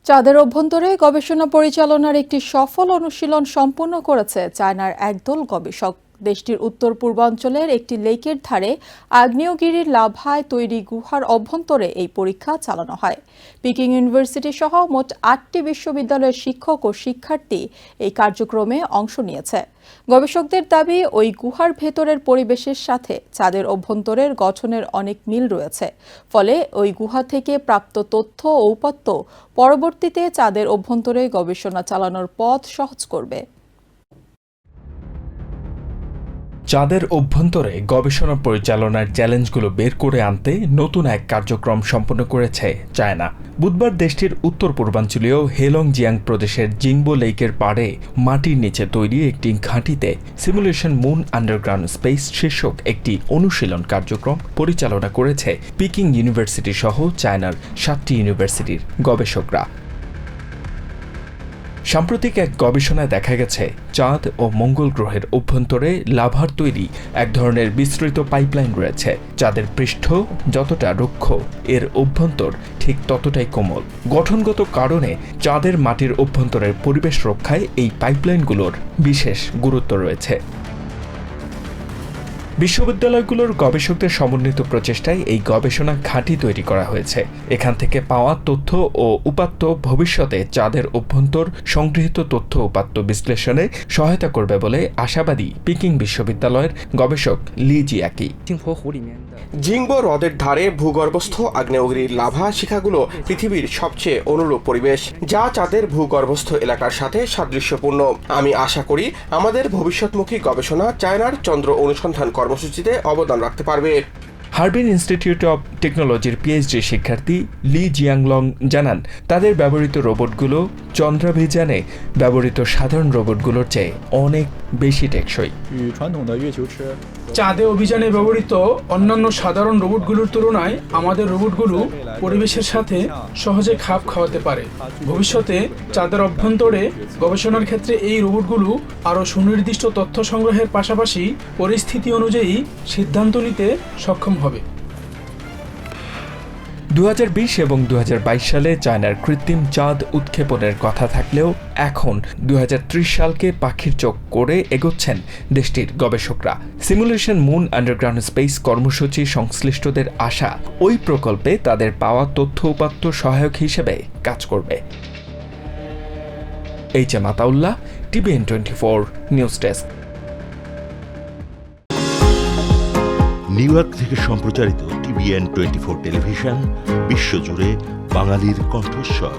চাঁদের অভ্যন্তরে গবেষণা পরিচালনার একটি সফল অনুশীলন সম্পন্ন করেছে চায়নার একদল গবেষক। দেশটির উত্তর পূর্বাঞ্চলের একটি লেকের ধারে আগ্নেয়গিরির লাভায় তৈরি গুহার অভ্যন্তরে এই পরীক্ষা চালানো হয়। পিকিং ইউনিভার্সিটি সহ মোট 8টি বিশ্ববিদ্যালয়ের শিক্ষক ও শিক্ষার্থী এই কার্যক্রমে অংশ নিয়েছে। গবেষকদের দাবি, ওই গুহার ভেতরের পরিবেশের সাথে চাঁদের অভ্যন্তরের গঠনের অনেক মিল রয়েছে। ফলে ওই গুহা থেকে প্রাপ্ত তথ্য ও উপাত্ত পরবর্তীতে চাঁদের অভ্যন্তরে গবেষণা চালানোর পথ সহজ করবে। চাঁদের অভ্যন্তরে গবেষণা পরিচালনার চ্যালেঞ্জগুলো বের করে আনতে নতুন এক কার্যক্রম সম্পন্ন করেছে চায়না। বুধবার দেশটির উত্তর পূর্বাঞ্চলীয় হেলংজিয়াং প্রদেশের জিংবো লেকের পাড়ে মাটির নিচে তৈরি একটি ঘাঁটিতে সিমুলেশন মুন আন্ডারগ্রাউন্ড স্পেস শীর্ষক একটি অনুশীলন কার্যক্রম পরিচালনা করেছে পিকিং ইউনিভার্সিটি সহ চায়নার 7টি ইউনিভার্সিটির গবেষকরা। সাম্প্রতিক এক গবেষণায় দেখা গেছে, চাঁদ ও মঙ্গল গ্রহের অভ্যন্তরে লাভার তৈরি এক ধরনের বিস্তৃত পাইপলাইন রয়েছে। চাঁদের পৃষ্ঠ যতটা রুক্ষ, এর অভ্যন্তর ঠিক ততটাই কোমল। গঠনগত কারণে চাঁদের মাটির অভ্যন্তরের পরিবেশ রক্ষায় এই পাইপলাইনগুলোর বিশেষ গুরুত্ব রয়েছে। বিশ্ববিদ্যালয়গুলোর গবেষকদের সমন্বিত প্রচেষ্টায় এই গবেষণা ঘাঁটি তৈরি করা হয়েছে। এখান থেকে পাওয়া তথ্য ও উপাত্ত ভবিষ্যতে চাঁদের অভ্যন্তর সংগৃহীত তথ্য উপাত্ত বিশ্লেষণে সহায়তা করবে বলে আশাবাদী পিকিং বিশ্ববিদ্যালয়ের গবেষক লি জিয়াকি। জিংবো হ্রদের ধারে ভূগর্ভস্থ আগ্নেয়গিরির লাভা শিখাগুলো পৃথিবীর সবচেয়ে অনুরূপ পরিবেশ, যা চাঁদের ভূগর্ভস্থ এলাকার সাথে সাদৃশ্যপূর্ণ। আমি আশা করি আমাদের ভবিষ্যৎমুখী গবেষণা চায়নার চন্দ্র অনুসন্ধান কর্মসূচিতে অবদান রাখতে পারবে। হারবিন ইনস্টিটিউট অব টেকনোলজির পিএইচডি শিক্ষার্থী লি জিয়াংলং জানান, তাদের ব্যবহৃত রোবটগুলো চন্দ্রাভিযানে ব্যবহৃত সাধারণ রোবটগুলোর চেয়ে অনেক বেশি টেকসই। চাঁদে অভিযানে ব্যবহৃত অন্যান্য সাধারণ রোবটগুলোর তুলনায় আমাদের রোবটগুলো পরিবেশের সাথে সহজে খাপ খাওয়াতে পারে। ভবিষ্যতে চাঁদের অভ্যন্তরে গবেষণার ক্ষেত্রে এই রোবটগুলো আরও সুনির্দিষ্ট তথ্য সংগ্রহের পাশাপাশি পরিস্থিতি অনুযায়ী সিদ্ধান্ত নিতে সক্ষম হবে। 2020 এবং 2022 সালে চায়নার কৃত্রিম চাঁদ উৎক্ষেপণের কথা থাকলেও এখন 2030 সালকে পাখির চোখ করে এগোচ্ছেন দেশটির গবেষকরা। সিমুলেশন মুন আন্ডারগ্রাউন্ড স্পেস কর্মসূচি সংশ্লিষ্টদের আশা, ওই প্রকল্পে তাদের পাওয়া তথ্য উপাত্ত সহায়ক হিসেবে কাজ করবে। HM. Ataullah, TVN 24 news desk. New York থেকে সম্প্রচারিত টিভিএন 24 টেলিভিশন বিশ্বজুড়ে বাঙালির কণ্ঠস্বর।